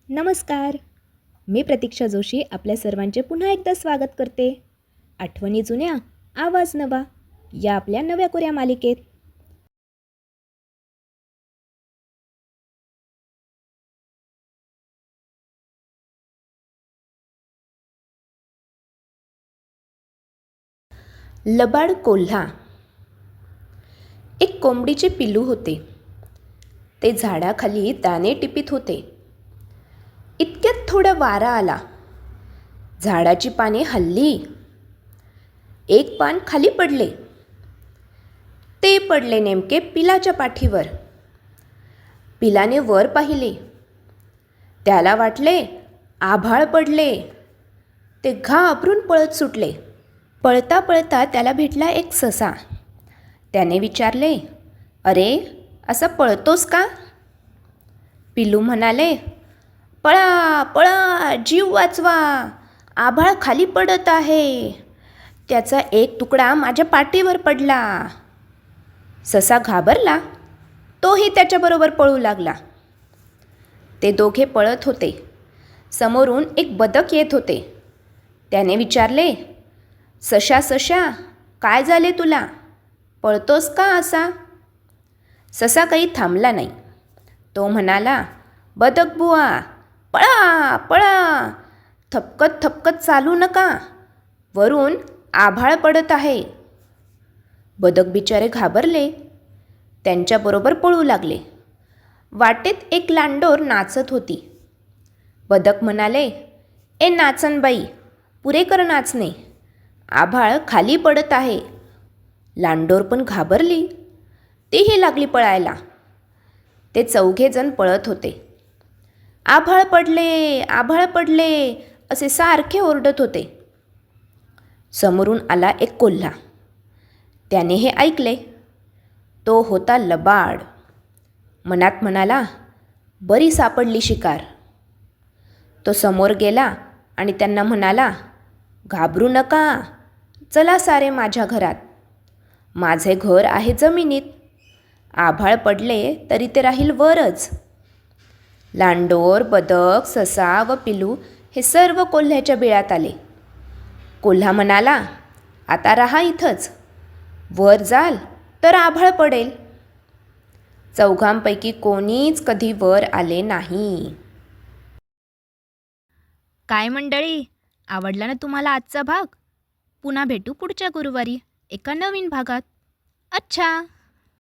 नमस्कार. मी प्रतीक्षा जोशी आपल्या सर्वांचे पुन्हा एकदा स्वागत करते. आठवणी जुन्या, आवाज नवा या आपल्या नव्या कोऱ्या मालिकेत. लबाड कोल्हा. एक कोंबडीचे पिल्लू होते. ते झाडाखाली दाणे टिपीत होते. इतक्यात थोडा वारा आला. झाडाची पाने हलली. एक पान खाली पडले. ते पडले नेमके पिलाच्या पाठीवर. पिलाने वर पाहिले. त्याला वाटले आभाळ पडले. ते घाबरून पळत सुटले. पळता पळता त्याला भेटला एक ससा. त्याने विचारले, "अरे, असं पळतोस का?" पिल्लू म्हणाले, "पळा पळा, जीव वाचवा. आभाळ खाली पडत आहे. त्याचा एक तुकडा माझ्या पाठीवर पडला." ससा घाबरला. तोही त्याच्याबरोबर पळू लागला. ते दोघे पळत होते. समोरून एक बदक येत होते. त्याने विचारले, "सशा सशा, काय झाले तुला? पळतोस का असा?" ससा काही थांबला नाही. तो म्हणाला, "बदक बुवा, पळा पळा. थपकत थपकत चालू नका. वरून आभाळ पडत आहे." बदक बिचारे घाबरले. त्यांच्याबरोबर पळू लागले. वाटेत एक लांडोर नाचत होती. बदक म्हणाले, "ए नाचनबाई, पुरे कर नाचणे. आभाळ खाली पडत आहे." लांडोर पण घाबरली. तीही लागली पळायला. ते चौघे जण पळत होते. "आभाळ पडले, आभाळ पडले," असे सारखे ओरडत होते. समोरून आला एक कोल्हा. त्याने हे ऐकले. तो होता लबाड. मनात म्हणाला, "बरी सापडली शिकार." तो समोर गेला आणि त्यांना म्हणाला, "घाबरू नका. चला सारे माझ्या घरात. माझे घर आहे जमिनीत. आभाळ पडले तरी ते राहील वरच." लांडोर, बदक, ससा व पिलू हे सर्व कोल्ह्याच्या बिळात आले. कोल्हा म्हणाला, "आता राहा इथंच. वर जाल तर आभाळ पडेल." चौघांपैकी कोणीच कधी वर आले नाही. काय मंडळी, आवडला ना तुम्हाला आजचा भाग? पुन्हा भेटू पुढच्या गुरुवारी एका नवीन भागात. अच्छा.